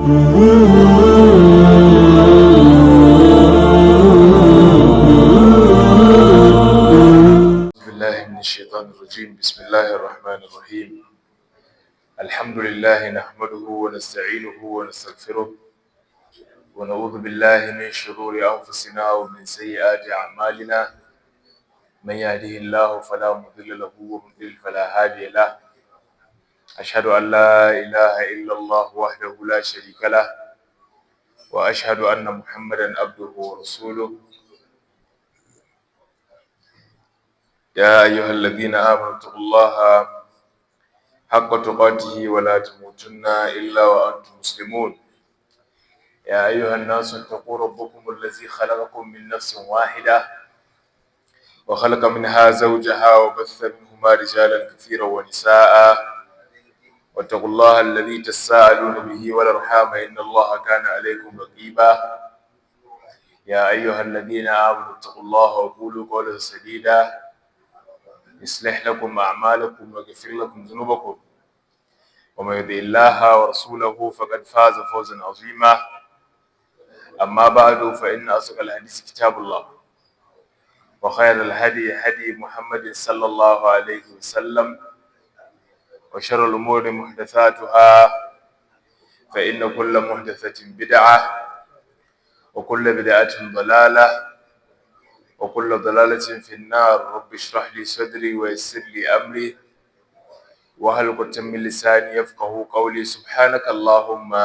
بالله من الشيطان الرجيم. بسم الله الرحمن الرحيم. الحمد لله نحمده ونستعينه ونستغفره ونعوذ بالله من شرور أنفسنا ومن سيئات أعمالنا. من يهده الله فلا مضل له ومن يضلل فلا هادي له. أشهد أن لا إله إلا الله وحده لا شريك له وأشهد أن محمدا عبده ورسوله. يا أيها الذين آمنوا اتقوا الله حق تقاته ولا تموتن إلا وأنتم مسلمون. يا أيها الناس اتقوا ربكم الذي خلقكم من نفس واحدة وخلق منها زوجها وبث منهما رجالا كثيرا ونساء واتقوا الله الذي تساءلون به والأرحام إن الله كان عليكم رقيبا. يا أيها الذين آمنوا اتقوا الله وقولوا قولا سديدا يصلح لكم أعمالكم ويغفر لكم ذنوبكم ومن يطع الله ورسوله فقد فاز فوزا عظيما. أما بعد فإن أصدق الحديث كتاب الله وخير الهدي هدي محمد صلى الله عليه وسلم وشر الأمور محدثاتها فإن كل محدثة بدعة وكل بدعة ضلالة وكل ضلالة في النار. رب اشرح لي صدري ويسر لي أمري واحلل عقدة من لساني يفقهوا قولي. سبحانك اللهم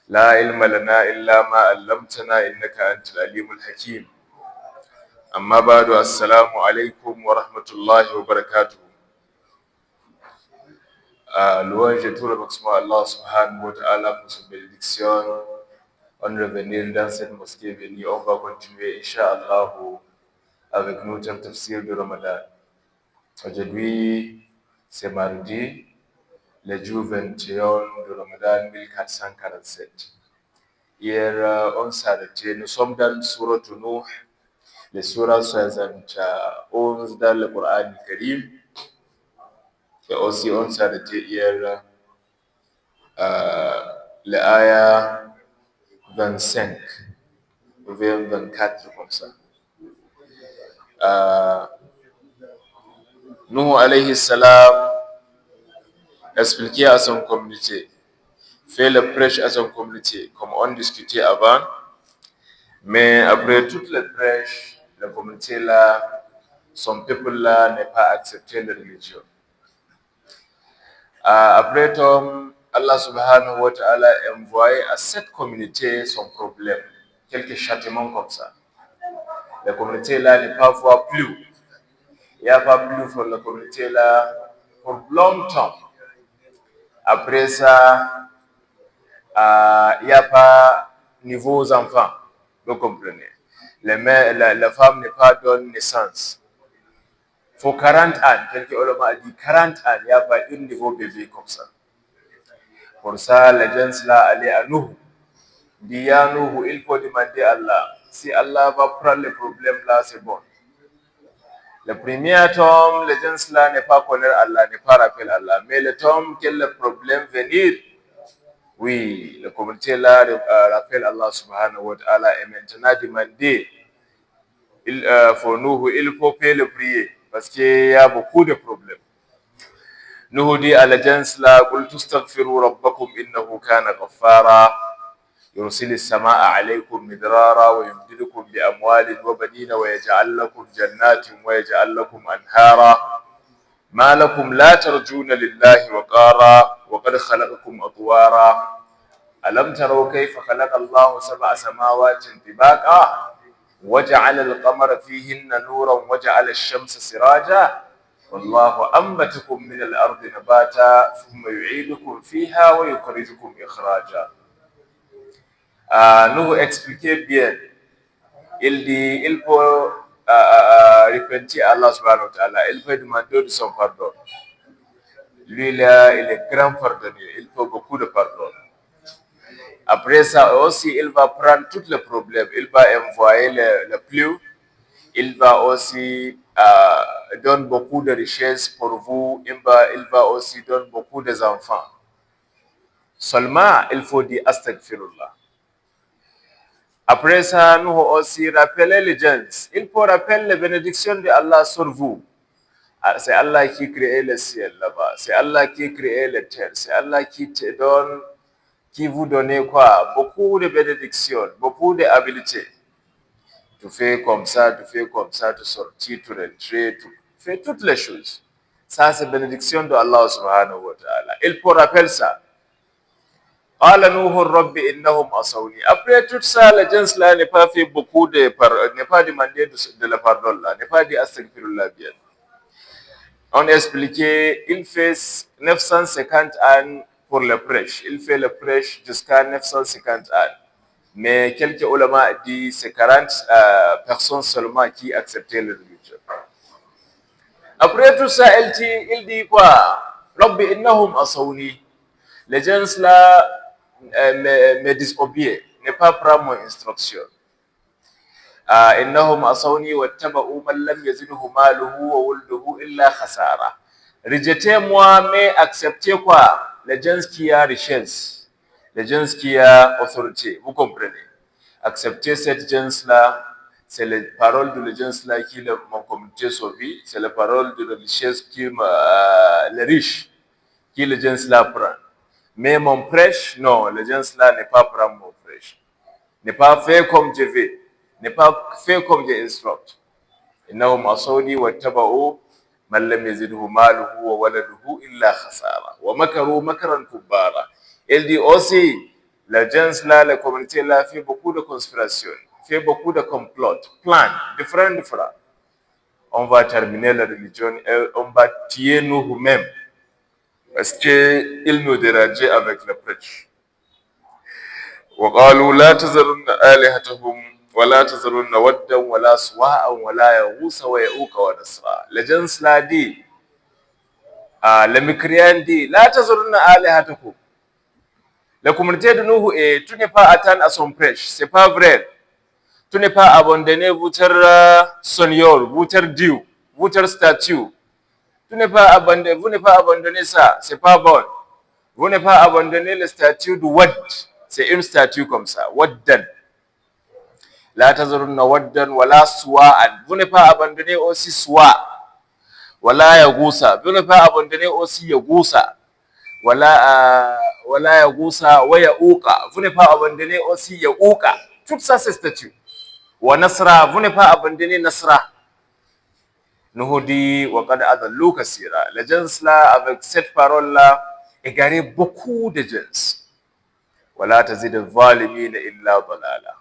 لا علم لنا إلا ما علمتنا إنك أنت العليم الحكيم. أما بعد السلام عليكم ورحمة الله وبركاته. Louange et tout remerciement à Allah subhanahu wa ta'ala pour sa bénédiction. On revenir dans cette mosquée bénie, on va continuer Inch'Allah avec notre tafsir de Ramadan. Aujourd'hui, c'est mardi, le jour 21 de Ramadan 1447. Hier, on s'arrêtait, nous sommes dans Surah Nuh, le Surah 71 dans le Coran Karim. Et aussi, on s'arrêtait hier, l'aya 25, vers 24, comme ça. Nuh alayhi salam expliquait à son communauté, fait le prêche à son communauté, comme on discutait avant. Mais après toutes les prêches, la communauté là, son peuple là n'est pas accepté la religion. Après Tom, Allah subhanahu wa ta'ala envoyé à cette communauté son problème, quelques châtiments comme ça. La communauté là ne pas voir plus. Il n'y a pas plus pour la communauté là pour longtemps. Après ça, il n'y a pas niveau aux enfants. Vous comprenez? La femme n'est pas donne naissance. Il faut 40 ans. Quelques ulama a dit 40 ans, il n'y a pas un niveau bébé comme ça. Pour ça, les gens là allaient à nous. Dit à nous, il faut demander à Allah. Si Allah va prendre le problème là, c'est bon. Le premier tome, les gens là n'est pas connaître Allah, n'est pas rappeler Allah. Mais le tome, quel le problème venir? Oui, la communauté là rappelle Allah subhanahu wa ta'ala et maintenant demander. Pour nous, il faut payer le prier parce qu'il y a beaucoup de problèmes. Nous dit à la gens là, قل تستغفروا ربكم إنه كان غفارا يرسل السماء عليكم مدرارا ويمددكم بأموال وبنين ويجعل لكم جنات ويجعل لكم أنهارا ما لكم لا ترجون لله وقارا وقد خلقكم أطوارا ألم تروا كيف خلق الله 7 سماوات طباقا وجعل القمر فيهن نورا وجعل الشمس سراجا والله أنبتكم من الأرض نباتا ثم يعيدكم فيها ويخرجكم إخراجا. Nous expliquer bien. Il dit, il faut repentir à Allah subhanahu wa ta'ala. Il faut demander de son pardon. Lui là, il est grand pardonnier. Il faut beaucoup de pardon. Après ça aussi, il va prendre tous les problèmes. Il va envoyer le pluie. Il va aussi donner beaucoup de richesses pour vous. Il va aussi donner beaucoup d'enfants. Seulement, il faut dire astaghfirullah. Après ça, nous aussi rappeler les gens. Il faut rappeler les bénédictions de Allah sur vous. C'est Allah qui crée le ciel là-bas. C'est Allah qui crée les terres. C'est Allah qui te donne, qui vous donne quoi? Beaucoup de bénédictions, beaucoup d'habilités. Tu fais comme ça, tu fais comme ça, tu sortis, tu rentrer, tu fais toutes les choses. Ça, c'est bénédiction de Allah subhanahu wa ta'ala. Il faut rappeler ça. Après tout ça, le gens là n'est pas fait beaucoup n'est pas demandé de la pardon là, n'est pas dit astaghfirullah bien. On a expliqué, il fait 950 ans pour le prêche. Il fait le prêche jusqu'à 950 ans. Mais quelques ulama disent c'est 40 personnes seulement qui acceptaient le religion. Après tout ça, il dit quoi? Rabbi innahum asawni. Les gens là me disobéissent, ne pas prendre mon instruction. Innahum asawni wattaba'u man lam yazidhu maluhu wa wulduhu illa khasara. Rejetez-moi, mais acceptez quoi? Les gens qui a richesse, les gens qui a autorité. Vous comprenez? Accepter cette gens-là, c'est les paroles de les gens-là qui m'ont communauté sauvé, c'est les paroles de la richesse qui les riches qui les gens-là prennent. Mais mon prêche, non, les gens-là n'est pas prendre mon prêche. N'est pas fait comme je veux. N'est pas fait comme je instructe. إنهم عصوني واتبعوا من لم يزده ماله وولده إلا خسارة ومكروا مكرا كبارا. Il dit aussi, la gens là, la communauté là fait beaucoup de conspirations, fait beaucoup de complots, plans, différents. On va terminer la religion et on va tuer nous-mêmes parce qu'ils nous dérangeaient avec le prêche. وقالوا لا تذرن آلهتهم ولا تذرن ودا ولا سواء ولا يغوث ويعوق ونسرا. Les gens là dit, les mécréants dit, la tazurunna alihatakum. La communauté de Nuhu est, tu n'es pas atteint à son prêche, c'est pas vrai. Tu n'es pas abandonné votre Seigneur, votre Dieu, votre statue. Vous n'êtes pas abandonné ça, c'est pas bon. Vous n'êtes pas abandonné le statut de Wad. C'est une statue comme ça, Waddan. La tazurunna Waddan wala Suwa'an. Vous n'êtes pas abandonné aussi Suwa. Wala Yagusa. Vous n'êtes pas abandonné aussi Yagusa. Wala Yagusa wa Ya'uqa. Vous n'êtes pas abandonné aussi Ya'uqa. Tout ça c'est statut. Wa Nasra. Vous n'êtes pas abandonné Nasra. Nuhu dit wa qad adallu kaseera. Les gens là avec cette parole là égaré beaucoup de gens. Wala tazid al-zalimin illa dalala.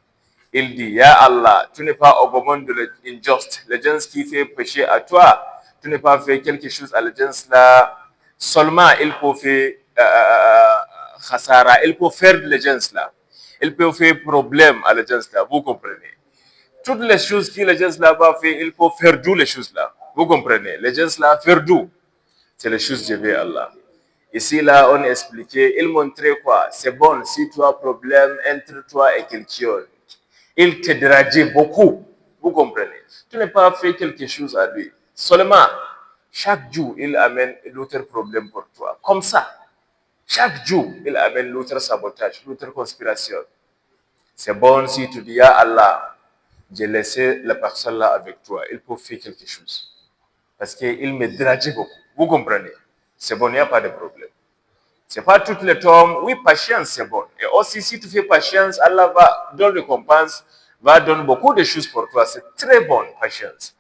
Il dit ya Allah, tu n'es pas au moment de l'injuste, les gens qui fait péché à toi, tu n'es pas fait quelque chose à les gens là. Seulement il faut faire khasara, il faut faire les gens là. Il peut faire problème à les gens là, vous comprenez? Toutes les choses que les gens là-bas fait, il faut faire d'où les choses là. Vous comprenez? Les gens là, faire d'où? C'est les choses de Dieu Allah. Ici, là, on expliquait, il montrait quoi? C'est bon, si tu as problème entre toi et quelqu'un, il te dérange beaucoup. Vous comprenez? Tu n'as pas fait quelque chose à lui. Seulement, chaque jour, il amène l'autre problème pour toi. Comme ça. Chaque jour, il amène l'autre sabotage, l'autre conspiration. C'est bon si tu dis à Allah, j'ai laissé la personne là avec toi, il peut faire quelque chose. Parce qu'il me dérange beaucoup. Vous comprenez? C'est bon, il n'y a pas de problème. C'est pas toutes les temps, oui, patience, c'est bon. Et aussi, si tu fais patience, Allah va donner récompense, va donner beaucoup de choses pour toi. C'est très bon, patience.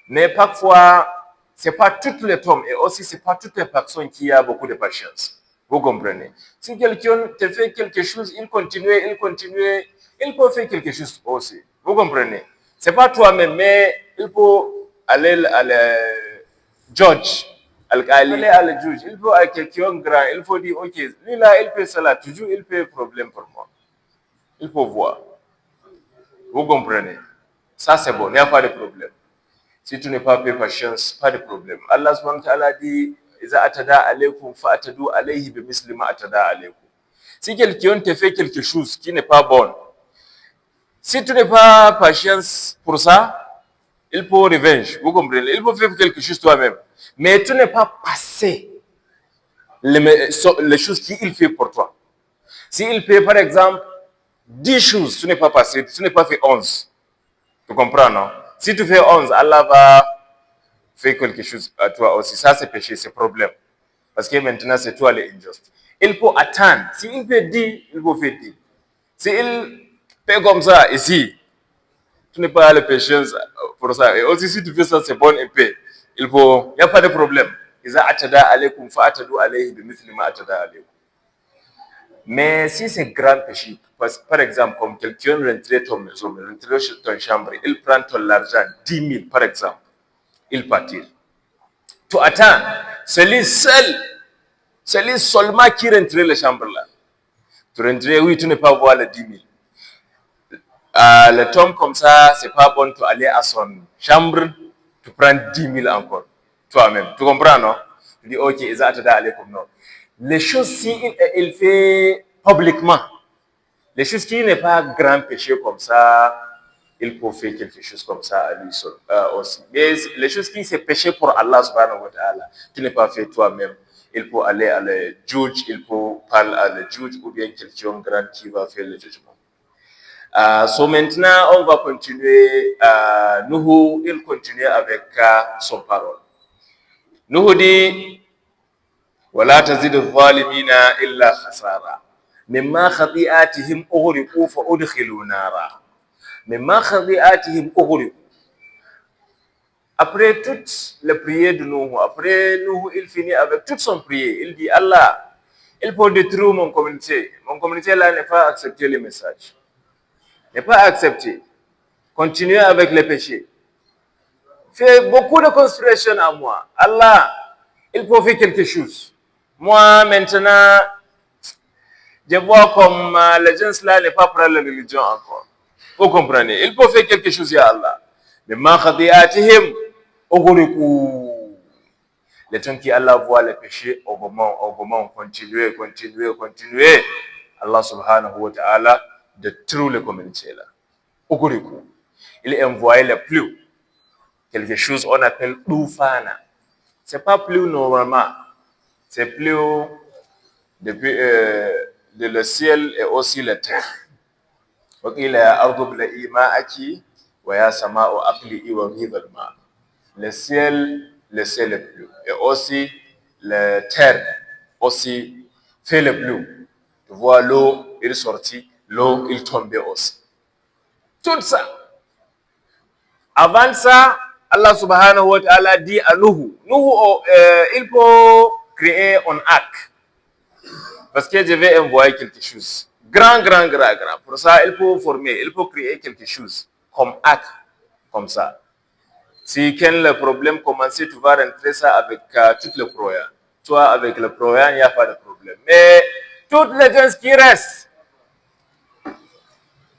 Mais parfois, c'est pas toutes les temps, et aussi, c'est pas toutes les personnes qui ont beaucoup de patience. Vous comprenez? Si quelqu'un te fait quelque chose, il continue, il peut faire quelque chose aussi. Vous comprenez? C'est pas toi-même, mais il faut aller à la judge. Aller à le juge, il faut à quelqu'un grand, il faut dire, ok, lui là, il fait cela, toujours il fait problème pour moi. Il faut voir. Vous comprenez? Ça c'est bon, il n'y a pas de problème. Si tu n'es pas fait patience, pas de problème. Allah subhanahu wa ta'ala dit, Iza atada alaykum fa'atadu alayhi bimisli ma atada alaykum. Si quelqu'un te fait quelque chose qui n'est pas bon, si tu n'es pas patience pour ça, il faut revenge. Vous comprenez? Il faut faire quelque chose toi-même. Mais tu n'es pas passé les choses qu'il fait pour toi. S'il fait, par exemple, 10 choses, ce n'est pas passé, ce n'est pas fait 11. Tu comprends, non? Si tu fais 11, Allah va faire quelque chose à toi aussi. Ça, c'est péché, c'est problème. Parce que maintenant, c'est toi l'injuste. Il faut attendre. S'il fait 10, il faut faire 10. S'il fait comme ça, ici, tu n'es pas le péché pour ça. Et aussi, si tu fais ça, c'est bon et paix. Il n'y a pas de problème. Mais si c'est grand péché, par exemple, comme quelqu'un rentre ton maison, rentre chez ton chambre, il prend ton argent, 10 000 par exemple, il partit. Tu attends, c'est lui seulement qui rentre dans la chambre là. Tu rentres, oui, tu ne peux pas voir les 10 000. Le tombe comme ça, c'est pas bon de aller à son chambre, tu prends 10 000 encore, toi-même. Tu comprends, non? Tu dis, ok, ils ont aller comme non. Les choses, si il fait publiquement, les choses qui n'est pas grand péché comme ça, il faut faire quelque chose comme ça à lui seul, aussi. Mais les choses qui c'est péché pour Allah subhanahu wa ta'ala, tu n'es pas fait toi-même. Il faut aller à le juge, il faut parler à le juge ou bien quelqu'un grand qui va faire le jugement. So maintenant, on va continuer. Nuhu, il continue avec son parole. Nuhu dit, وَلَا تَزِدِ الظَّالِمِينَ إِلَّا خَسَارًا مِمَّا خَطِيئَاتِهِمْ أُغْرِقُوا فَأُدْخِلُوا نَارًا مِمَّا خَطِيئَاتِهِمْ أُغْرِقُوا. Après toutes les prières de Nuhu, après Nuhu, il finit avec toute son prière. Il dit, Allah, il faut détruire mon communauté. Mon communauté là n'est pas accepté le message. N'est pas accepté. Continuez avec les péchés. Fais beaucoup de conspiration à moi. Allah, il faut faire quelque chose. Moi, maintenant, je vois comme les gens là n'est pas prêt à la religion encore. Vous comprenez? Il faut faire quelque chose, ya Allah. Mais ma khadi'atihim ughriqu. Les gens qui Allah voit les péchés, augmente, continuer. Allah subhanahu wa ta'ala détruit les communautés là. Ughriqu. Il envoie les pluies. Quelque chose on appelle Doufana. C'est pas plus normalement. C'est plus depuis de le ciel et aussi la terre. وقيل يا أرض ابلعي ماءك ويا سماء أقلعي وغيض الماء. Le ciel le pluie. Et aussi la terre aussi fait le pluie. Tu vois l'eau, il sortit, l'eau, il tombait aussi. Tout ça. Avant ça, Allah subhanahu wa ta'ala dit à Nuhu, il faut créer un arc. Parce que je vais envoyer quelque chose. Grand. Pour ça, il faut former, il faut créer quelque chose comme arc, comme ça. Si quel le problème commence, tu vas rentrer ça avec toutes les prières. Toi, avec le prières, il n'y a pas de problème. Mais toutes les gens qui restent,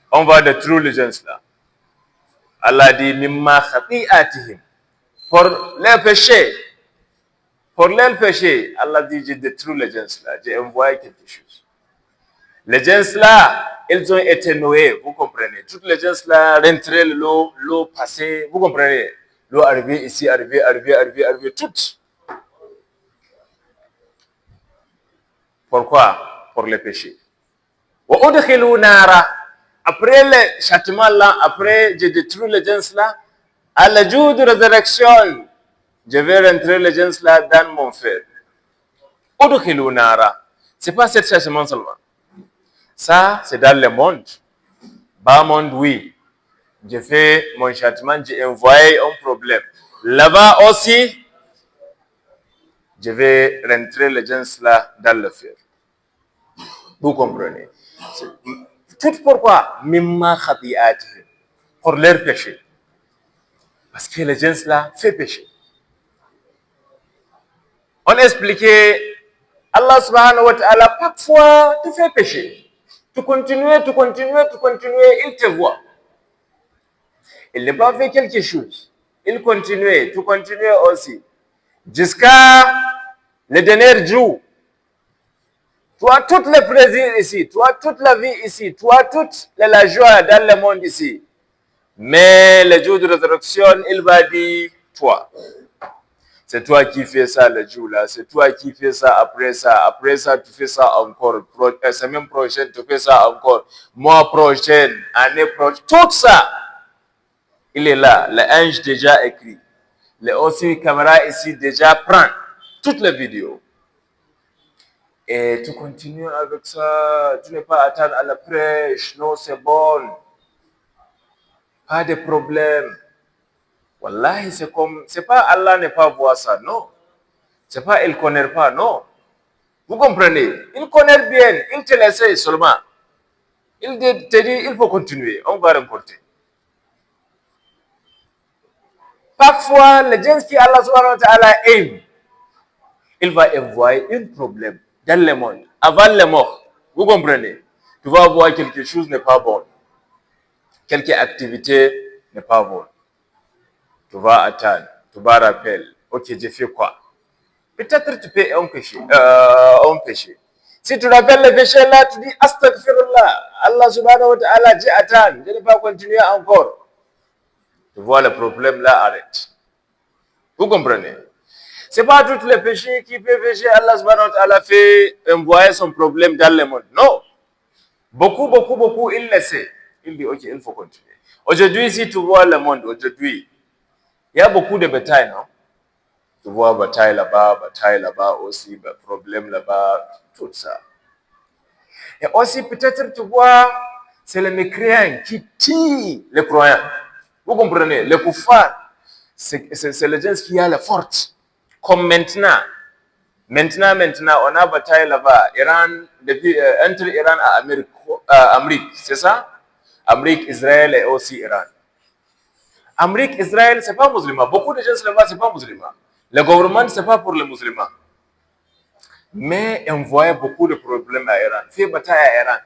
on va détruire les gens là. Allah dit, mimma khati'atihim. Pour leurs péchés, Allah dit, je détruis les gens là, j'ai envoyé quelque chose. Les gens là, ils ont été noués, vous comprenez. Toutes les gens là, rentrées, l'eau passée, vous comprenez. L'eau arrivée ici, arrivée, toutes. Pourquoi? Pour les péchés. Wa udkhilu nara. Après le châtiment là, après je détruis les gens là, à la jour de résurrection, je vais rentrer les gens là dans mon feu. Udkhilu nara. C'est pas cet châtiment seulement. Ça, c'est dans le monde. Bas monde, oui. Je fais mon châtiment, j'ai envoyé un problème. Là-bas aussi, je vais rentrer les gens là dans le feu. Vous comprenez? Tout pourquoi? Mimma khati'atihim. Pour leur péché. Parce que les gens là font péché. On expliquait, Allah subhanahu wa ta'ala, parfois tu fais péché. Tu continues, il te voit. Il n'a pas fait quelque chose. Il continue, tu continues aussi. Jusqu'à le dernier jour. Tu as tout le plaisir ici, tu as toute la vie ici, tu as toute la joie dans le monde ici. Mais le jour de résurrection, il va dire, toi, C'est toi qui fais ça le jour là, c'est toi qui fais ça, après ça tu fais ça encore, semaine prochaine tu fais ça encore, mois prochain, année prochaine, tout ça, il est là, l'ange déjà écrit. Le aussi caméra ici déjà prend toutes les vidéos. Et tu continues avec ça, tu n'es pas attendre à la prêche, non c'est bon, pas de problème. Wallahi, c'est comme, c'est pas Allah n'est pas voir ça, non. C'est pas il connaît pas, non. Vous comprenez? Il connaît bien, il te laisse seulement. Il te dit, il faut continuer, on va remporter. Parfois, les gens qui Allah subhanahu wa ta'ala aime, il va envoyer un problème dans le monde, avant le mort. Vous comprenez? Tu vas voir quelque chose n'est pas bon. Quelque activité n'est pas bonne. Tu vas attendre, tu vas rappeler. Ok, j'ai fait quoi? Peut-être tu peux un péché. Si tu rappelles le péché là, tu dis Astaghfirullah. Allah subhanahu wa ta'ala dit attends, je ne vais pas continuer encore. Tu vois le problème là, arrête. Vous comprenez? C'est pas tous les péchés qui peuvent pécher. Allah subhanahu wa ta'ala fait envoyer son problème dans le monde. Non. Beaucoup, il le sait. Il dit ok, il faut continuer. Aujourd'hui, si tu vois le monde, aujourd'hui, il y a beaucoup de batailles, non? Tu vois bataille là-bas aussi, problème là-bas, tout ça. Et aussi, peut-être, tu vois, c'est les mécréants qui tirent les croyants. Vous comprenez? Les kuffars, c'est les gens qui ont la force. Comme maintenant. Maintenant, on a bataille là-bas. Iran, depuis, entre Iran et Amérique, c'est ça? Amérique, Israël et aussi Iran. Amérique, Israël, c'est pas musulman. Beaucoup de gens là-bas, c'est pas musulman. Le gouvernement, c'est pas pour les musulmans. Mais on voyait beaucoup de problèmes à Iran. Fait bataille à Iran.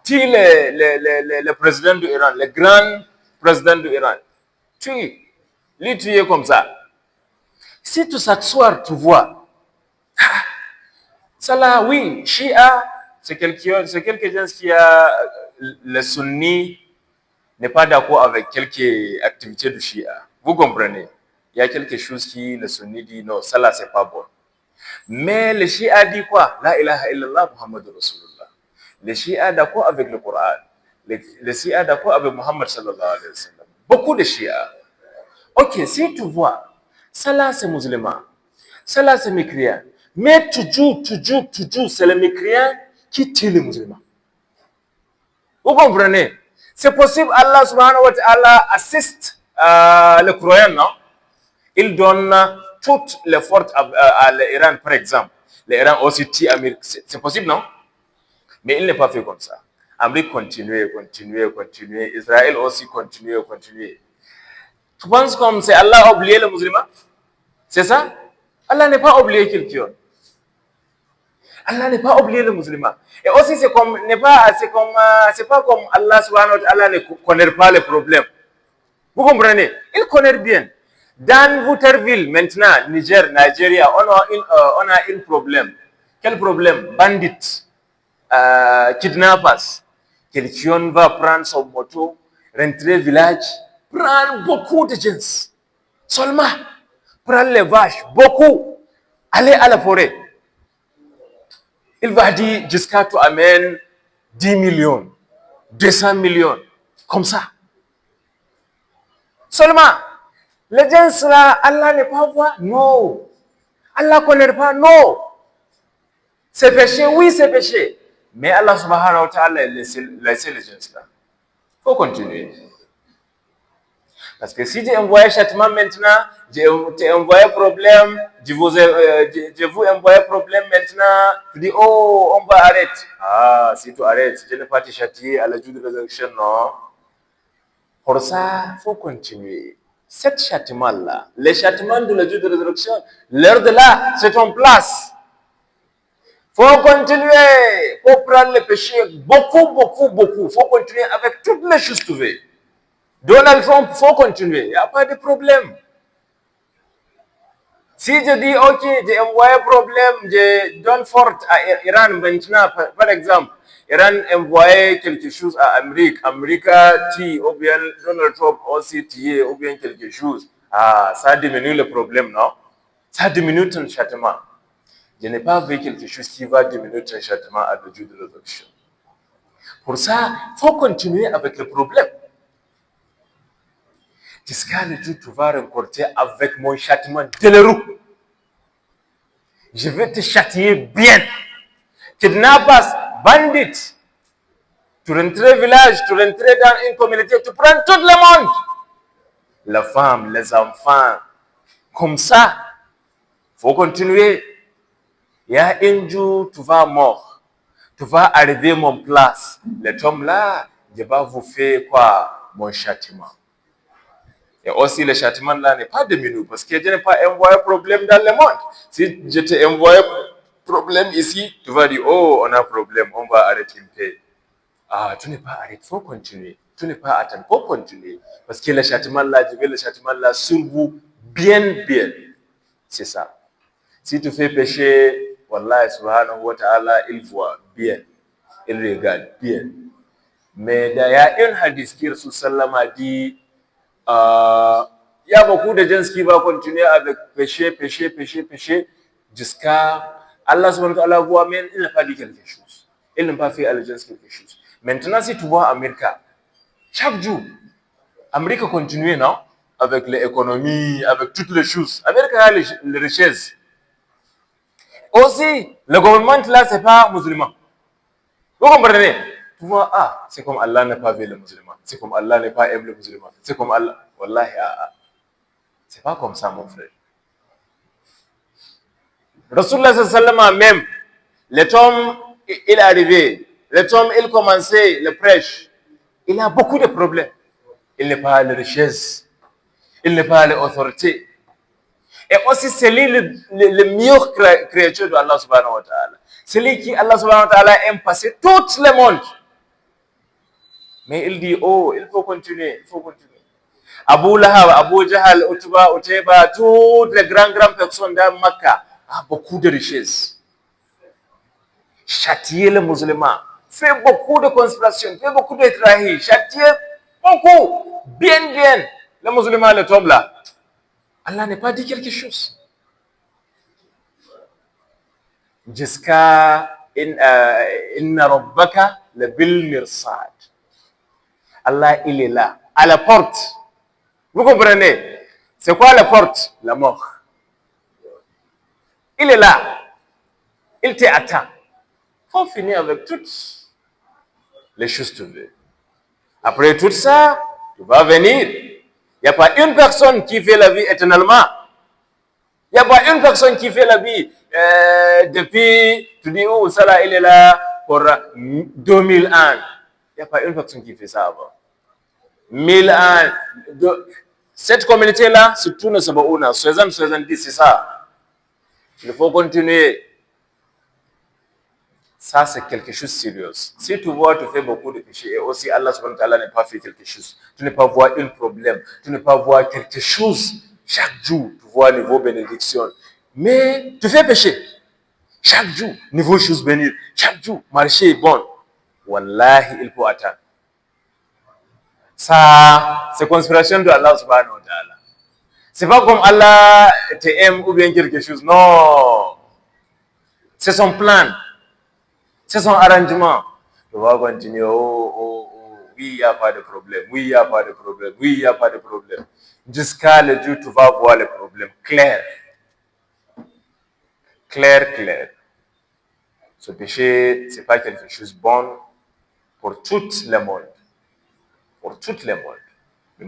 Tu le président de l'Iran, le grand président de l'Iran, tu es comme ça. Si tu s'assois, tu vois. Ça là, oui, Shia, c'est quelqu'un qui a le sunni n'est pas d'accord avec quelques activités du Shia. Vous comprenez? Il y a quelque chose qui le sunni dit non, ça là c'est pas bon. Mais le Shia dit quoi? La ilaha illallah Muhammad Rasulullah. Le Shia d'accord avec le Coran. Le Shia d'accord avec Muhammad sallallahu alayhi wa sallam. Beaucoup de Shia. Ok, si tu vois, ça là c'est musulman. Ça là c'est mécréant. Mais toujours, c'est les mécréants qui tuent les musulmans. Vous comprenez? C'est possible, Allah subhanahu wa ta'ala assiste le croyant, non? Il donne toutes les forces à l'Iran, par exemple. L'Iran aussi tue l'Amérique. C'est possible, non? Mais il n'est pas fait comme ça. L'Amérique continue. Israël aussi continue. Tu penses comme c'est Allah a oublié les musulmans? C'est ça? Allah n'est pas oublié quelqu'un. Allah n'est pas oublié les musulmans. Et aussi, c'est pas comme Allah subhanahu wa ta'ala ne connaît pas les problèmes. Vous comprenez? Il connaît bien. Dans votre ville, maintenant, Nigeria, on a un problème. Quel problème? Bandits, kidnappers. Quelqu'un va prendre son moto, rentrer au village, prendre beaucoup de gens. Seulement, prendre les vaches, beaucoup, aller à la forêt. Il va dire jusqu'à tu amènes 10 millions, 200 millions, comme ça. Seulement, les gens là, Allah n'est pas voir, non. Allah ne connaît pas, non. C'est péché, oui, c'est péché. Mais Allah subhanahu wa ta'ala laisse les gens là. Il faut continuer. Parce que si tu envoies châtiment maintenant, tu envoies problème, je vous envoie problème maintenant, tu dis, oh, on va arrêter. Ah, si tu arrêtes, je ne vais pas te châtier à la jour de résurrection, non. Pour ça, il faut continuer. Cet châtiment-là, les châtiments de la jour de résurrection, l'heure de là, c'est en place. Il faut continuer. Il faut prendre le péché beaucoup. Il faut continuer avec toutes les choses trouvées. Donald Trump, il faut continuer. Il n'y a pas de problème. Si je dis, ok, j'ai envoyé problème, je donne forte à Iran maintenant, par exemple, Iran envoyé quelque chose à Amérique, Amérique tue, ou bien Donald Trump aussi tue, ou bien quelque chose. Ah, ça diminue le problème, non? Ça diminue ton châtiment. Je n'ai pas vu quelque chose qui va diminuer ton châtiment à le jour de résurrection. Pour ça, il faut continuer avec le problème. Jusqu'à le jour où tu vas rencontrer avec mon châtiment douloureux. Je vais te châtier bien. Kidnappers, bandits. Tu rentres au village, tu rentres dans une communauté, tu prends tout le monde. La femme, les enfants. Comme ça, il faut continuer. Il y a un jour, tu vas mort. Tu vas arriver à mon place. Cet homme-là, je vais vous faire quoi? Mon châtiment. Et aussi, le châtiment là n'est pas diminué parce que je n'ai pas envoyé problème dans le monde. Si je t'ai envoyé problème ici, tu vas dire, oh, on a problème, on va arrêter une paix. Ah, tu n'es pas arrêté, il faut continuer. Tu n'es pas atteint, il faut continuer. Parce que le châtiment là, je vais le châtiment là sur vous bien, bien. C'est ça. Si tu fais pécher, Wallah subhanahu wa ta'ala, il voit bien. Il regarde bien. Mais il y a un hadith qui Rasul sallam a dit, il y a beaucoup de gens qui vont continuer avec pécher, jusqu'à Allah subhanahu wa ta'ala voit, mais il n'a pas dit quelque chose. Il n'a pas fait allégeance quelque chose. Maintenant, si tu vois Amérique, chaque jour, Amérique continue, non? Avec l'économie, avec toutes les choses. Amérique a les richesses. Aussi, le gouvernement là, c'est pas musulman. Vous comprenez? Tu vois, ah, c'est comme Allah n'a pas vu les musulmans. C'est comme Allah n'a pas aimé les musulmans. C'est comme Allah. Wallahi, c'est pas comme ça, mon frère. Rasulullah sallallahu alayhi wa sallam même, le homme, il est arrivé. Le homme, il commençait le prêche. Il a beaucoup de problèmes. Il n'est pas à la richesse. Il n'est pas à l'autorité. Et aussi, c'est lui le meilleur créature de Allah subhanahu wa ta'ala. C'est lui qui, Allah subhanahu wa ta'ala, aime passer tout le monde. Mais il dit, oh, il faut continuer, il faut continuer. Abu Lahab, Abu Jahal, Utba, Uteba, toutes les grandes personnes de Makkah ont beaucoup de richesses. Châtier les musulmans, fait beaucoup de conspirations, fait beaucoup de trahis, châtier beaucoup, bien, les musulmans, le tombe là. Allah n'a pas dit quelque chose. Jusqu'à Inna Rabbaka le bil mirsad. Allah, il est là, à la porte. Vous comprenez? C'est quoi la porte? La mort. Il est là. Il t'attend. Il faut finir avec toutes les choses que tu veux. Après tout ça, tu vas venir. Il n'y a pas une personne qui fait la vie éternellement. Il n'y a pas une personne qui fait la vie depuis, tu dis, oh, ça là, il est là pour 2000 ans. Il n'y a pas une personne qui fait ça avant. 1000 ans. Cette communauté-là, c'est tout, 70, c'est ça. Il faut continuer. Ça, c'est quelque chose de sérieux. Si tu vois, tu fais beaucoup de péchés et aussi Allah subhanahu wa ta'ala n'a pas fait quelque chose. Tu n'as pas voir un problème. Tu n'as pas voir quelque chose. Chaque jour, tu vois niveau bénédiction. Mais tu fais péché. Chaque jour, niveau chose bénir. Chaque jour, marché est bon. Wallahi, il faut attendre. Ça, c'est conspiration de Allah subhanahu wa ta'ala. C'est pas comme Allah t'aime ou bien quelque chose. Non. C'est son plan. C'est son arrangement. Tu vas continuer. Oh, oui, il n'y a pas de problème. Oui, il n'y a pas de problème. Oui, il n'y a pas de problème. Jusqu'à le jour, tu vas voir le problème clair. Clair. Ce péché, ce n'est pas quelque chose de bon pour tout le monde. Pour tout le monde. Les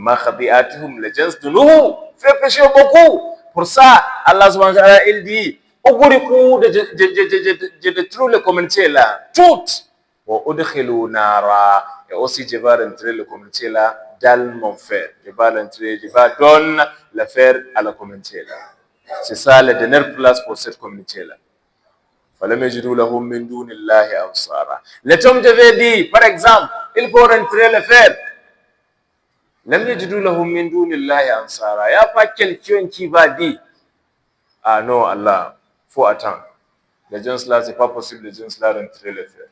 gens de nous fait pécher beaucoup. Pour ça, Allah subhanahu wa ta'ala, il dit, au bout du coup, je détruis les communautés là, toutes. Et aussi, je vais rentrer les communautés là dans mon fer. Je vais donner le fer à la communauté là. C'est ça la dernière place pour cette communauté là. Le homme devait dire, par exemple, il faut rentrer le fer. Il n'y a pas quelqu'un qui va dire, ah non, Allah, il faut attendre. Les gens là, c'est pas possible, les gens là rentrer le fer.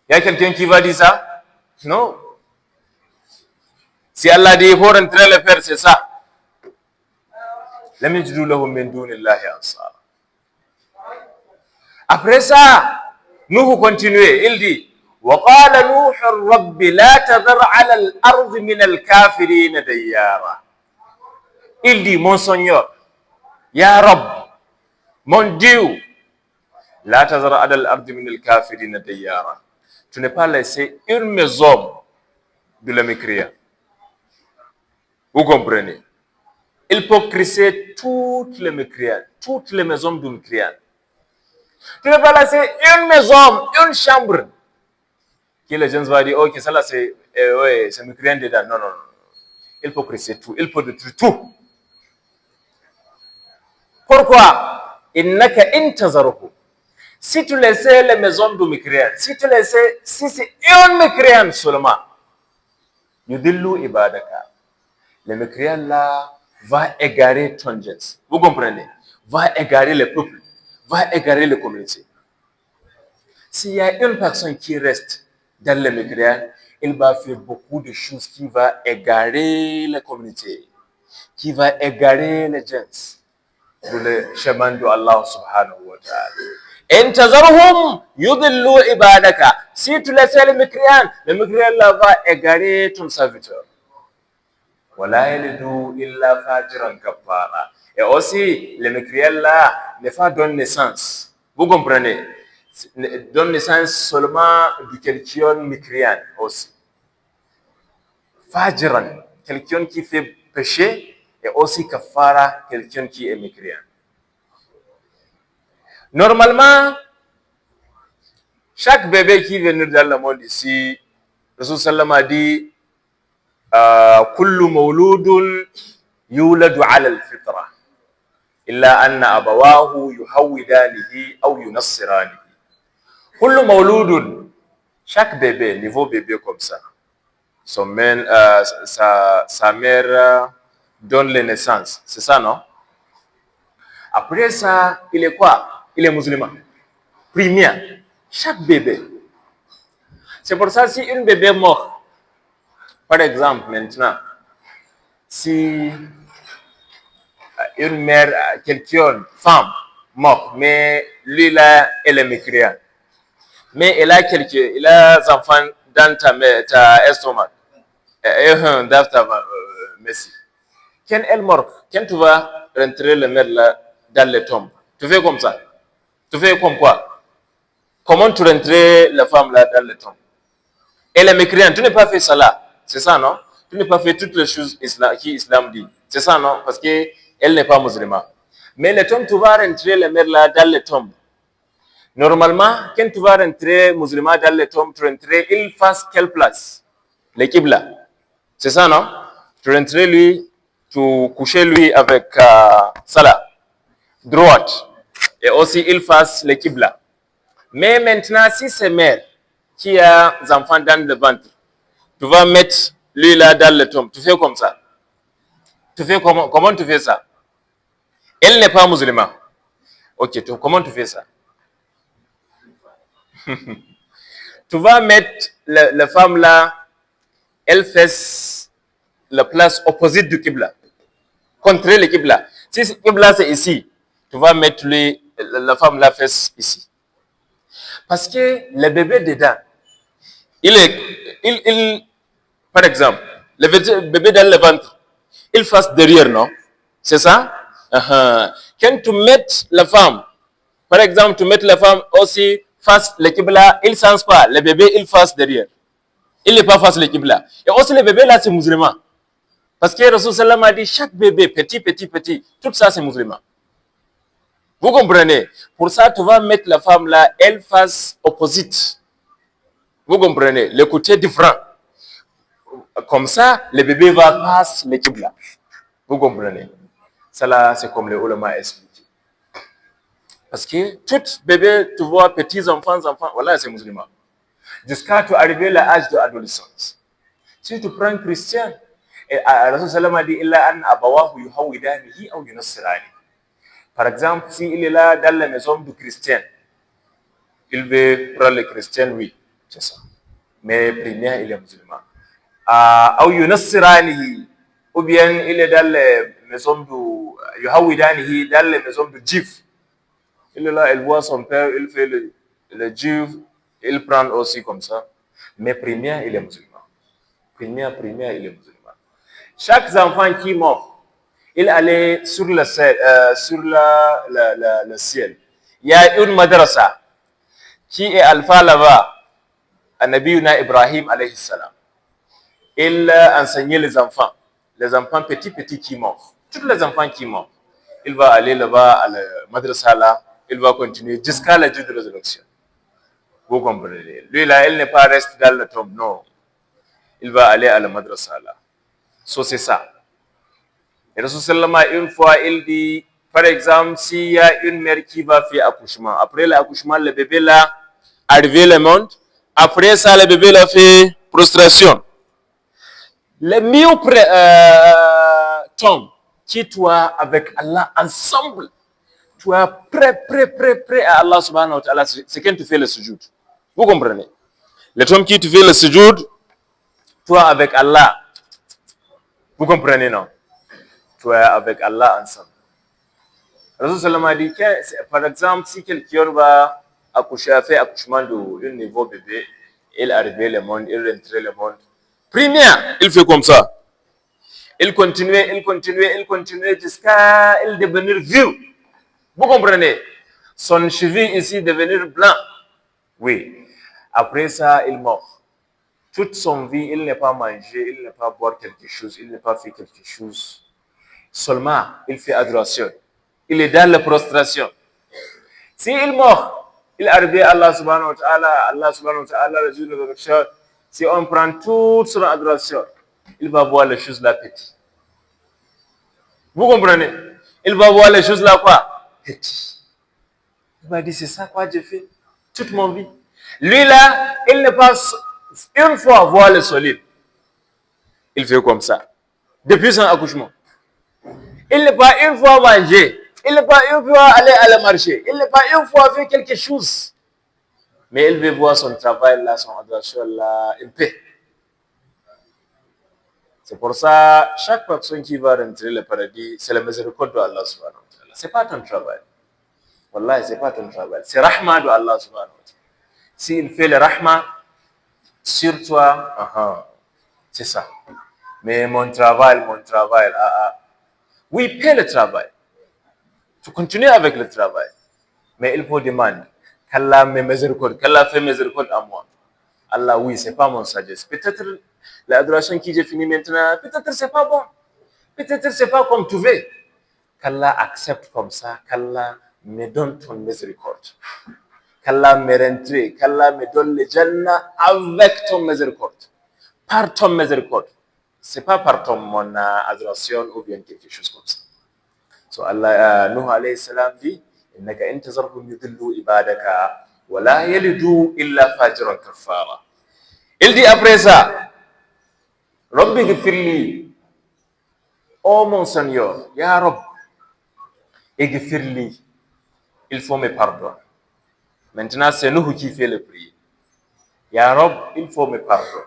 Il y a quelqu'un qui va dire ça? Non. Si Allah dit, il faut rentrer le fer, c'est ça. lam yajidu lahum min dunillahi ansar. Après ça, Nuh continue, il dit وقال نوح رب لا تذر على الأرض من الكافرين ديارا. Il dit, mon Seigneur, Ya Rab, mon Dieu, لا تذر على الأرض من الكافرين ديارا. Tu n'es pas laissé une maison de la mécréants. Vous comprenez? Il peut crisser toutes les mécréants, toutes les maisons de mécréants. Tu n'es pas laissé une maison, une chambre. Que les gens vont dire, ok, ça là c'est ouais, c'est mécréant dedans. Non, non, non. Il peut crisser tout, il peut détruire tout. Pourquoi? Innaka intazaruhu. Si tu laissais les maisons de mécréants, si c'est une mécréant seulement, yudillu ibadaka. Les mécréants là va égarer ton gens. Vous comprenez? Va égarer les peuples, va égarer les communautés. S'il y a une personne qui reste dans les mécréants, il va faire beaucoup de choses qui va égarer les communautés, qui va égarer les gens de le chemin de Allah subhanahu wa ta'ala. Intazarhum yudillu ibadaka. Si tu laisses les mécréants là va égarer ton serviteur. Wala yalidu illa fajiran kafara. Et aussi, les mécréants là ne pas donnent naissance. Vous comprenez? Donne naissance seulement de quelqu'un mécréant aussi. Fajiran, quelqu'un qui fait péché, et aussi kafara, quelqu'un qui est mécréant. Normalement, chaque bébé qui vient dans le monde ici, Rasul sallam a dit kullu mawludun yuladu ala al-fitra illa anna abawahu yuhawidanihi aw yunassiranihi. Kullu mawludun, chaque bébé, nouveau bébé comme ça, sa mère donne les naissances, c'est ça, non? Après ça, il est quoi? Il est musulman. Première, chaque bébé. C'est pour ça, si une bébé mort, par exemple, maintenant, si une mère, quelqu'un, femme, mort, mais lui là, elle est mécréante. Mais elle a des enfants dans ta estomac, dans ta messie. Quand elle mort, quand tu vas rentrer le mère là dans les tombes, tu fais comme ça. Tu fais comme quoi? Comment tu rentrer la femme là dans les tombes? Elle est mécréante, tu n'as pas fait ça là. C'est ça, non? Tu n'as pas fait toutes les choses qui l'islam dit. C'est ça, non? Parce qu'elle n'est pas musulmane. Mais les tombes, tu vas rentrer la mère là dans les tombes. Normalement, quand tu vas rentrer musulman dans les tombes, tu rentres, il fasse quelle place? L'équipe là. C'est ça, non? Tu rentres lui, tu coucher lui avec Salah, droite. Et aussi, il fasse l'équipe là. Mais maintenant, si c'est mère qui a des enfants dans le ventre, tu vas mettre lui là dans le tombe. Tu fais comme ça. Tu fais comment tu fais ça? Elle n'est pas musulmane. Ok, comment tu fais ça? Tu vas mettre la femme là, elle fait la place opposite du Qibla, contre le Qibla. Si le Qibla c'est ici, tu vas mettre la femme là fait ici. Parce que le bébé dedans, par exemple, le bébé dans le ventre, il fasse derrière, non? C'est ça? Quand tu mets la femme, par exemple, tu mets la femme aussi face le Qibla, il ne sens pas. Le bébé, il fasse derrière. Il n'est pas face le Qibla. Et aussi, le bébé là, c'est musulman. Parce que Rasul sallam a dit, chaque bébé, petit, tout ça, c'est musulman. Vous comprenez? Pour ça, tu vas mettre la femme là, elle face opposite. Vous comprenez? Le côté différent. Comme ça, le bébé va passer le Qibla. Vous comprenez? Ça là, c'est comme les ulama expliquent. Parce que tout bébé, tu vois, petits enfants, voilà, c'est musulman. Jusqu'à tu arriver à l'âge de l'adolescence. Si tu prends un chrétien, et Rasul sallam a dit, illa an abawahu yuhawidanihi aw yunassirani. Par exemple, s'il est là dans la maison du chrétien, il veut prendre le chrétien, oui, c'est ça. Mais premier, il est musulman. Aw yunassirani, ou bien il est dans la maison du yuhawidanihi dans les maisons de juifs. Il est là, il voit son père, il fait le juif, il prend aussi comme ça. Mais premier, il est musulman. Premier, il est musulman. Chaque enfant qui mort, il allait sur le ciel, le ciel. Il y a une madrasa qui est alpha là-bas, à Nabiyuna Ibrahim alayhi salam. Il enseignait les enfants petits qui meurent. Tous les enfants qui meurent. Il va aller là-bas à la madrasa là, il va continuer jusqu'à la date de résurrection. Vous comprenez? Lui là, il n'est pas resté dans le tombe, non. Il va aller à la madrasa là. So c'est ça. Et Rasulullah, une fois, il dit, par exemple, s'il y a une mère qui va faire accouchement, après l'accouchement, le bébé là, arrivé le monde, après ça, le bébé là fait prostration. Le mieux tombe, qui toi avec Allah ensemble, tu es prêt à Allah subhanahu wa ta'ala, c'est quand tu fais le sujoud. Vous comprenez? Le tombe qui tu fais le sujoud, toi avec Allah. Vous comprenez, non? Tu es avec Allah ensemble. Rasulullah a dit que, par exemple, si quelqu'un va accoucher, faire accouchement d'un nouveau bébé, il arrive le monde, il rentre le monde. Première, il fait comme ça. Il continuait jusqu'à il devenir vieux. Vous comprenez? Son cheveu ici devenir blanc. Oui. Après ça, il mort. Toute son vie, il n'est pas mangé, il n'est pas boire quelque chose, il n'est pas fait quelque chose. Seulement, il fait adoration. Il est dans la prostration. Si il mort, il arrive à Allah subhanahu wa ta'ala, si on prend toute son adoration, il va voir les choses là petites. Vous comprenez? Il va voir les choses là quoi? Petites. Il va dire, c'est ça quoi j'ai fait toute mon vie. Lui là, il n'est pas une fois voir le soleil. Il fait comme ça. Depuis son accouchement. Il n'est pas une fois manger. Il n'est pas une fois aller à la marché. Il n'est pas une fois faire quelque chose. Mais il veut voir son travail là, son adoration là, en paix. C'est pour ça, chaque personne qui va rentrer le paradis, c'est la miséricorde de Allah subhanahu wa ta'ala. C'est pas ton travail. Wallahi, c'est pas ton travail. C'est rahma de Allah subhanahu wa ta'ala. S'il fait le rahma sur toi, c'est ça. Mais mon travail, oui, paie le travail. Tu continues avec le travail. Mais il faut demander qu'Allah me miséricorde, qu'Allah fait miséricorde à moi. Allah, oui, c'est pas mon sagesse. Peut-être l'adoration qui j'ai fini maintenant, peut-être c'est pas bon. Peut-être c'est pas comme tu veux. Qu'Allah accepte comme ça, qu'Allah me donne ton miséricorde. Qu'Allah me rentre, qu'Allah me donne le Jannah avec ton miséricorde. Par ton miséricorde. C'est pas par ton mon adoration ou bien quelque chose comme ça. So Allah, Nuh alayhi salam dit, innaka intazarhum yudillu ibadaka wa la yalidu illa fajiran kafara. Il dit après ça, Rabbi ghfirli, oh mon Seigneur, ya Rabb, ghfirli, il faut me pardonner. Maintenant, c'est nous qui fait le prier. Ya Rabb, il faut me pardonner.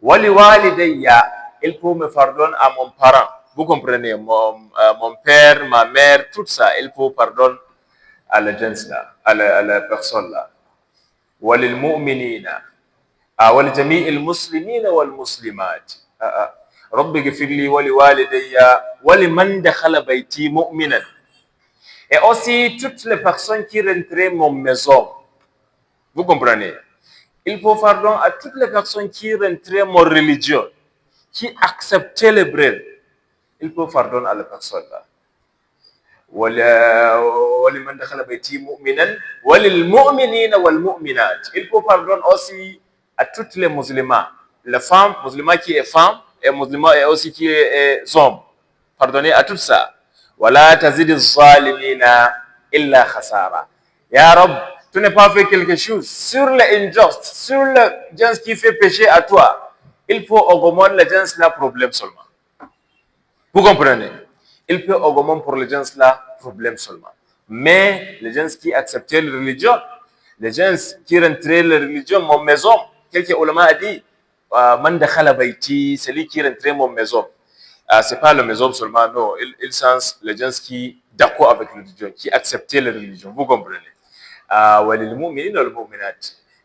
Wali walidayya, il faut me pardonner à mon parent. Vous comprenez, mon père, ma mère, tout ça, il faut pardonner à la gens là, à la personne là. Walil mu'minina, wal jami'il muslimina wal muslimat. Rabbi ghfirli wali walidayya wali man dakhala bayti mu'minan. Et aussi toutes les personnes qui rentrent mon maison. Vous comprenez? Il faut pardon à toutes les personnes qui rentrent mon religion, qui acceptaient le bread. Il faut pardonner à la personne là. ولمن دخل بيتي مؤمنا وللمؤمنين والمؤمنات. Il faut pardonner aussi à toutes les musulmans, les femmes, musulmans qui est femme et musulmans et aussi qui est homme. Pardonnez à tout ça. ولا تزد الظالمين إلا خسارة. Ya Rab, tu n'as pas fait quelque chose sur l'injuste, sur le gens qui fait péché à toi. Il faut augmenter les gens là problème seulement. Vous comprenez? Il peut augmenter pour les gens là problème seulement. Mais les gens qui acceptaient la religion, les gens qui rentraient la religion, mon maison, quelques ulama a dit, man dakhala bayti, celui qui rentrait mon maison. C'est pas le maison seulement, non. Il sens les gens qui d'accord avec la religion, qui acceptent la religion. Vous comprenez?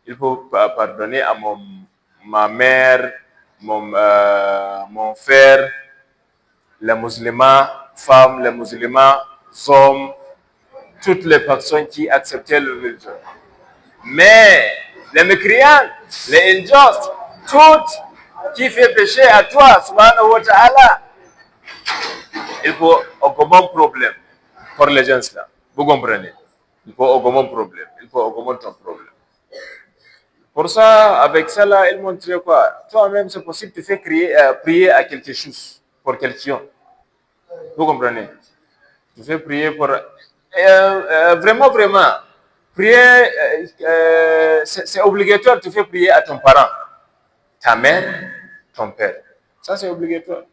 Il faut pardonner à ma mère, mon frère, les musulmans, femmes, les musulmans, hommes, toutes les personnes qui acceptaient la religion. Mais les mécréants, les injustes, toutes qui fait péché à toi, subhanahu wa ta'ala, il faut un commun problème pour les gens là. Vous comprenez? Il faut un commun problème. Il faut un commun problème. Pour ça, avec ça là, il montre quoi? Toi-même, c'est possible, tu fais prier à quelque chose, pour quelqu'un. Vous comprenez? Tu fais prier pour... vraiment, vraiment. Prier, c'est obligatoire, tu fais prier à ton parent, ta mère, ton père. Ça, c'est obligatoire.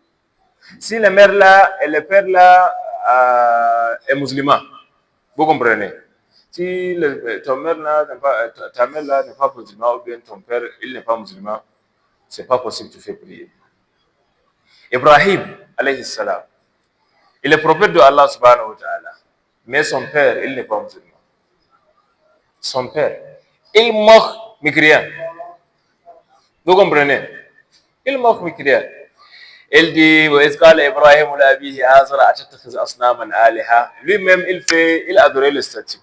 Si la mère là et le père là est musulman, vous comprenez? Si ton mère là ta mère là n'est pas musulman ou bien ton père il n'est pas musulman, c'est pas possible tu fais prier. Ibrahim alayhi salam, il est prophète de Allah subhanahu wa ta'ala, mais son père il n'est pas musulman. Son père, il moque mécréant. Vous comprenez? Il moque mécréant. Il dit وَإِذْ قَالَ إِبْرَاهِيمُ لِأَبِيهِ آزَرَ أَتَتَّخِذُ أَصْنَامًا آلِهَةً. Lui-même, il adorait le statut.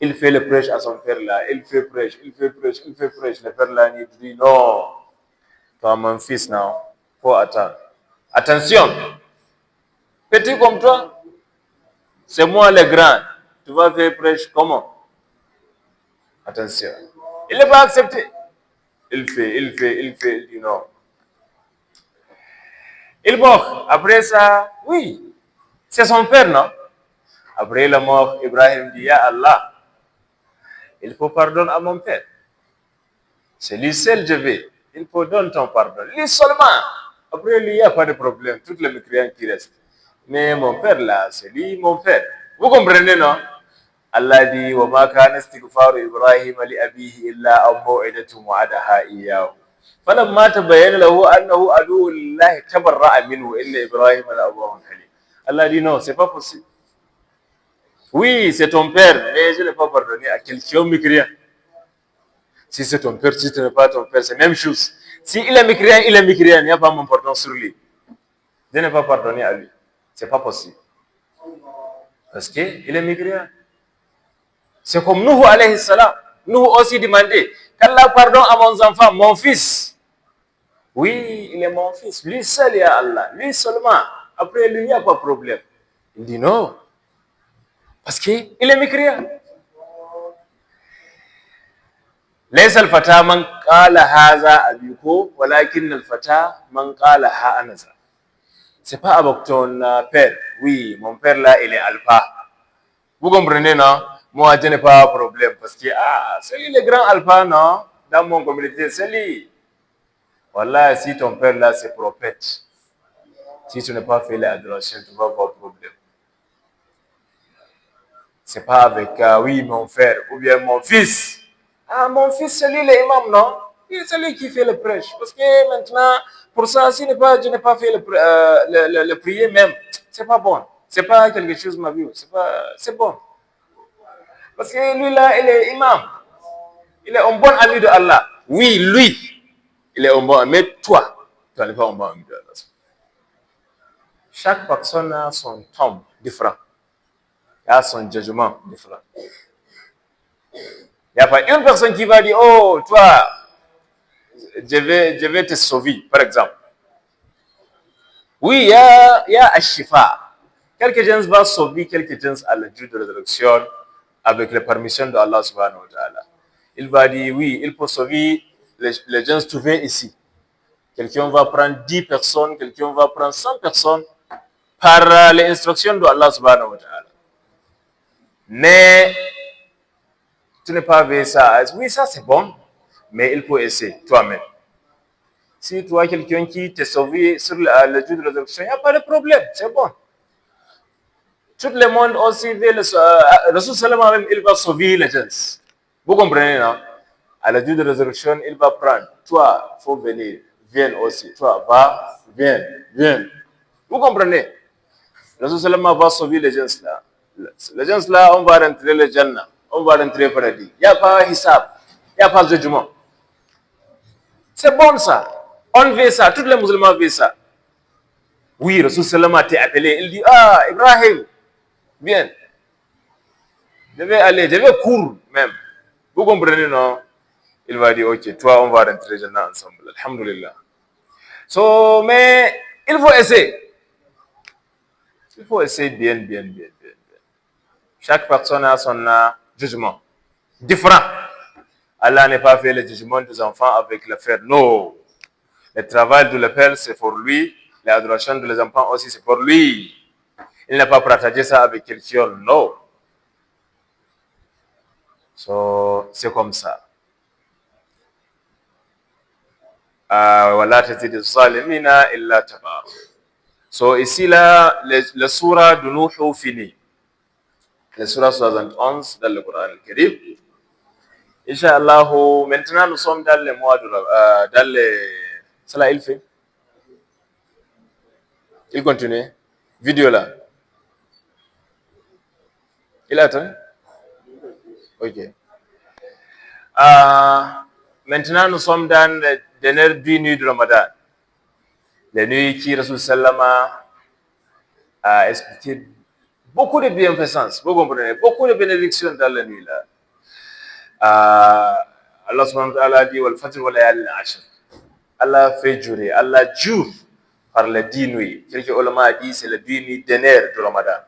Il fait le prêche à son père là. Il fait prêche. Le père là, il dit non. Toi, mon fils, non. Faut attendre. Attention. Petit comme toi, c'est moi le grand. Tu vas faire prêche comment? Attention. Il n'est pas accepté. Il dit non. Il mort. Après ça, oui, c'est son père, non? Après la mort, Ibrahim dit, Ya Allah, il faut pardonner à mon père. C'est lui seul je vais. Il faut donner ton pardon. Lui seulement. Après lui, il n'y a pas de problème. Toutes les mécréants qui restent. Mais mon père là, c'est lui mon père. Vous comprenez, non? Allah dit, Wa ma kana istighfaru Ibrahim li abihi illa an maw'idatu wa'adaha iyyahu. فلما تبين له أنه عدو لله تبرأ منه إن إبراهيم لأواه حليم. Allah dit non, c'est pas possible. Oui, c'est ton père, mais je ne l'ai pas pardonné à quelqu'un mécréant. Si c'est ton père, si ce n'est pas ton père, c'est la même chose. Si il est mécréant, il n'y a pas mon pardon sur lui. Je n'ai pas pardonné à lui. C'est pas possible. Parce qu'il est mécréant. C'est comme Nuhu alayhi salam. Nuhu aussi demandait qu'Allah pardonne à mon enfant, mon fils. Oui, il est mon fils. Lui seul, ya Allah. Lui seulement. Après lui, il n'y a pas de problème. Il dit non. Parce qu'il est mécréant. ليس الفتى من قال هذا أبيكو ولكن الفتى من قال ها أنا ذا. C'est pas avec ton père. Oui, mon père là, il est alpha. Vous comprenez, non? Moi, je n'ai pas de problème parce que c'est lui le grand alpha, non? Dans mon communauté, c'est lui. Voilà, si ton père là, c'est prophète. Si tu n'as pas fait l'adoration, tu vas avoir problème. C'est pas avec, oui, mon frère ou bien mon fils. Mon fils, c'est lui l'imam, non? C'est lui qui fait le prêche. Parce que maintenant, pour ça, si je n'ai pas fait le prier même, c'est pas bon. C'est pas quelque chose ma vie. C'est bon. Parce que lui là, il est imam. Il est un bon ami de Allah. Oui, lui, il est un bon ami. Mais toi, tu n'es pas un bon ami de Allah. Chaque personne a son tombe différent. Il a son jugement différent. Il n'y a pas une personne qui va dire, oh, toi, je vais te sauver, par exemple. Oui, il y a Ashifa. Quelques gens vont sauver quelques gens à la jour de résurrection avec la permission de Allah subhanahu wa ta'ala. Il va dire, oui, il faut sauver les gens trouvés ici. Quelqu'un va prendre 10 personnes, quelqu'un va prendre 100 personnes par les instructions de Allah subhanahu wa ta'ala. Mais tu n'es pas avec ça. Oui, ça c'est bon, mais il faut essayer toi-même. Si tu as quelqu'un qui t'a sauvé sur le jour de résurrection, il n'y a pas de problème, c'est bon. Tout le monde aussi veut le Rasul sallallahu même, il va sauver les gens. Vous comprenez, non? À la jour de résurrection, il va prendre. Toi, il faut venir. viennent aussi. Toi, va, viens. Vous comprenez? Le Rasul sallallahu va sauver les gens là. Les gens là, on va rentrer le Jannah, on va rentrer au paradis. Il n'y a pas hisab, il n'y a pas de jugement. C'est bon ça. On veut ça, tous les musulmans veulent ça. Oui, Rasul sallallahu a été appelé. Il dit, ah, Ibrahim, viens. Je vais aller, je vais courir même. Vous comprenez, non? Il va dire, ok, toi, on va rentrer Jannah ensemble. Alhamdulillah. So, mais il faut essayer. Il faut essayer bien. Chaque personne a son jugement différent. Allah n'a pas fait le jugement des enfants avec le frère. Non. Le travail de le père, c'est pour lui. L'adoration des enfants aussi, c'est pour lui. Il n'a pas partagé ça avec quelqu'un. Non. So, c'est comme ça. So, ici, là, le surah de Nuh fini. Le surah 71 dans le Coran Karim. Inch'Allah, maintenant nous sommes dans le mois de dans le... Cela il fait. Il continue. Vidéo là. Il attend. Ok. Maintenant nous sommes dans les dernières 10 nuits de Ramadan. Les nuits qui Rasul Sallama a expliqué beaucoup de bienfaisance. Vous comprenez? Beaucoup de bénédictions dans la nuit là. Allah subhanahu wa ta'ala dit wal fajr wa layalin ashr. Allah fait jurer, Allah jure par les 10 nuits. Quelques ulama dit c'est les 10 nuits dernières de Ramadan.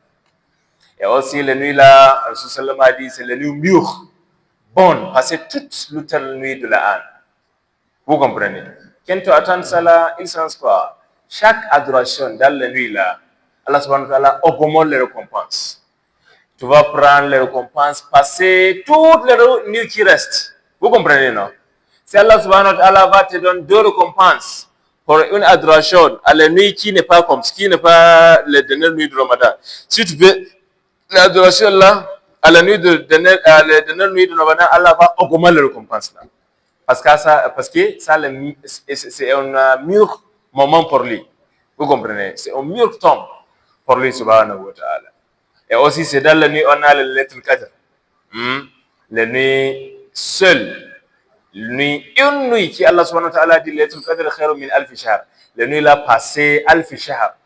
Et aussi les nuits là, Rasul sallallahu a dit c'est les nuits mûres, bonnes, passer toute l'autre nuit de la Anne. Vous comprenez? Quand tu attends ça là, il sens quoi? Chaque adoration dans la nuit là, Allah subhanahu wa ta'ala augmente les récompenses. Tu vas prendre les récompenses, passer toutes les nuits qui restent. Vous comprenez, non? Si Allah subhanahu wa ta'ala va te donner 2 récompenses pour une adoration à la nuit qui n'est pas comme ce qui n'est pas les dernières nuits de Ramadan. Si tu fais l'adoration là, à la nuit les dernières nuits de Ramadan, Allah va augmenter les récompenses là. Parce que ça c'est un mûr moment pour lui. Vous comprenez? C'est un mûr temps pour lui subhanahu wa ta'ala. Et aussi, c'est dans la nuit, on a le Laylatul Qadr. La nuit seule. Une nuit qui Allah subhanahu wa ta'ala dit Laylatul Qadr khairu min alf shahr. La nuit là passé alf shahr.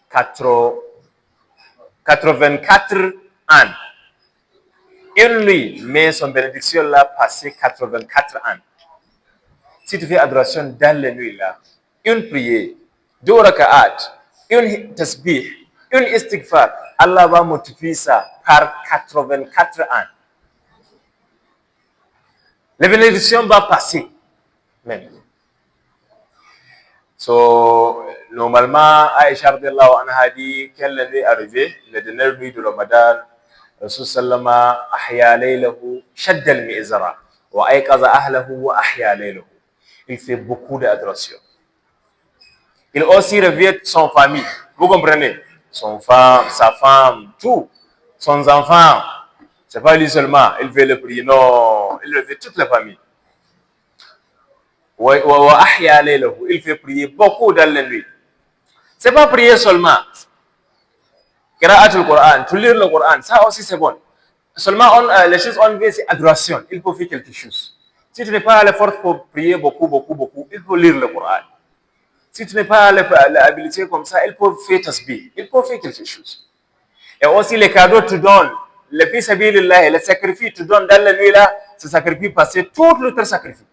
84 ans. Une nuit, mais son bénédiction là passé 84 ans. Si tu fais adoration dans la nuit là, une prière, 2 raka'at, une tasbih, une istighfar, Allah va multiplier ça par 84 ans. La bénédiction va passer. Même. So, normalement, Aïcha radiallahu anha dit qu'elle est arrivée, la dernière nuit de Ramadan, Rasul sallama ahya laylahu shadda al-mi'zara wa ayqaza ahlahu wa ahya laylahu. Il fait beaucoup d'adoration. Il aussi réveille son famille. Vous comprenez? Son femme, sa femme, tout. Son enfant. C'est pas lui seulement. Il veut le prier. Non. Il réveille toute la famille. Il fait prier beaucoup dans la nuit. C'est pas prier seulement. Qira'atul Coran, tu lis le Coran, ça aussi c'est bon. Seulement, les choses on veut, c'est adoration. Il faut faire quelque chose. Si tu n'es pas à l'effort pour prier beaucoup, il faut lire le Coran. Si tu n'es pas l'habilité comme ça, il faut faire tasbih. Il faut faire quelque chose. Et aussi, les cadeaux tu donnes, le fils sabilillah, le sacrifice tu donnes dans la nuit là, ce sacrifice passer tout l'autre sacrifice.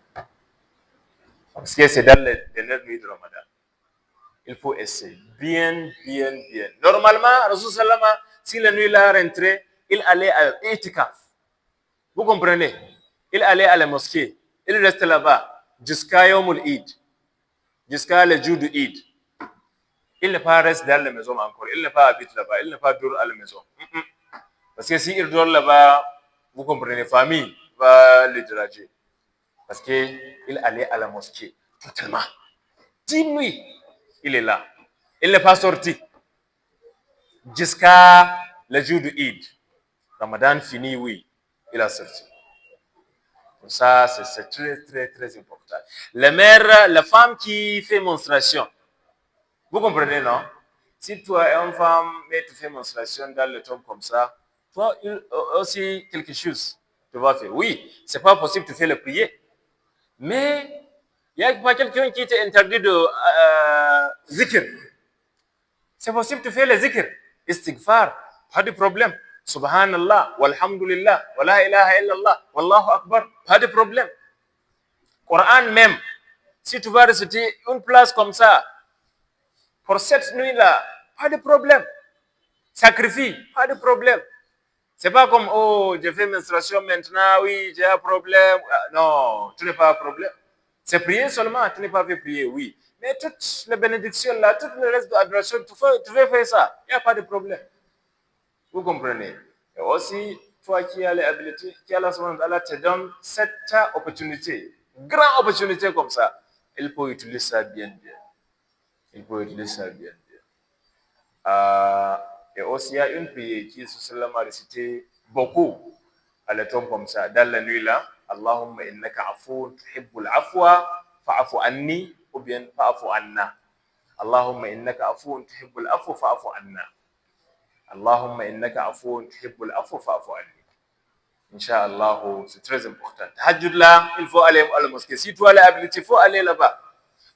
Parce que c'est dans les dernières nuits de Ramadan. Il faut essayer. Bien. Normalement, Rasul Sallama, si la nuit là rentrait, il allait à Itikaf. Vous comprenez? Il allait à la mosquée. Il restait là-bas jusqu'à Yawmul Eid. Jusqu'à le jour du Eid. Il n'est pas resté dans la maison encore. Il n'est pas habité là-bas. Il n'est pas dehors à la maison. Parce que s'il dort là-bas, vous comprenez, famille va le déranger. Parce qu'il allait à la mosquée. Totalement. 10 nuits, il est là. Il n'est pas sorti. Jusqu'à le jour du Eid. Ramadan fini, oui. Il a sorti. Ça, c'est très, très, très important. Les mères, la femme qui fait menstruation, vous comprenez, non? Si toi es une femme et tu fais menstruation dans le temps comme ça, toi aussi quelque chose, tu vas faire. Oui, c'est pas possible, tu fais le prier. Mais il y a pas quelqu'un qui t'interdit de zikr. C'est possible, tu fais le zikr. Istighfar, pas de problème. Subhanallah, walhamdulillah, wa la ilaha illallah, wallahu akbar, pas de problème. Coran même, si tu vas réciter une place comme ça, pour cette nuit-là, pas de problème. Sacrifie, pas de problème. C'est pas comme, oh, j'ai fait menstruation maintenant, oui, j'ai un problème. Non, tu n'es pas un problème. C'est prier seulement, tu n'es pas fait prier, oui. Mais toutes les bénédictions là, tout le reste de l'adoration, tu veux faire ça, il n'y a pas de problème. Vous comprenez? Et aussi, toi qui as les habilités, qui Allah subhanahu wa ta'ala te donne cette opportunité, grande opportunité comme ça, il faut utiliser ça bien, bien. Il faut utiliser ça bien, bien. Et aussi, il y a une prière qui est a récité beaucoup à la tombe comme ça, dans la nuit là. Allahumma innaka afoun tuhibbul afwa fa'afu anni ou bien fa'afu anna. Allahumma innaka afoun tuhibbul afwa fa'afu anna. Allahumma innaka afoun tuhibbul afwa fa'afu anni. Inch'Allah, c'est très important. Tahajjud là, il faut aller à la mosquée. Si tu as l'habilité, il faut aller là-bas.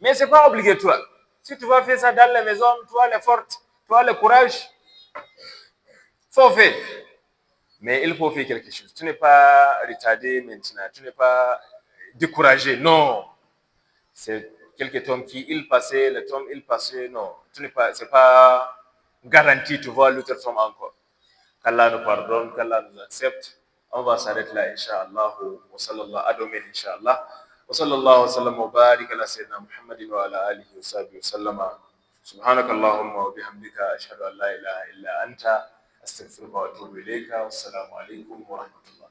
Mais ce n'est pas obligatoire. Si tu vas faire ça dans la maison, tu as les forces, tu as le courage, faut faire. Mais il faut faire quelque chose. Tu n'es pas retardé maintenant, tu n'es pas découragé. Non. C'est quelques tomes qui il passait, le tome il passait. Non, tu n'es pas, c'est pas garanti, tu vois l'autre tome encore. Qu'Allah nous pardonne, qu'Allah nous accepte. On va s'arrêter là, Inch'Allah. Wa sallallahu à demain, Inch'Allah. Wa sallallahu wa sallam wa barik ala sayyidina Muhammadin wa ala alihi wa sahbihi wa sallama. سبحانك اللهم وبحمدك أشهد أن لا إله إلا أنت أستغفرك وأتوب إليك والسلام عليكم ورحمة الله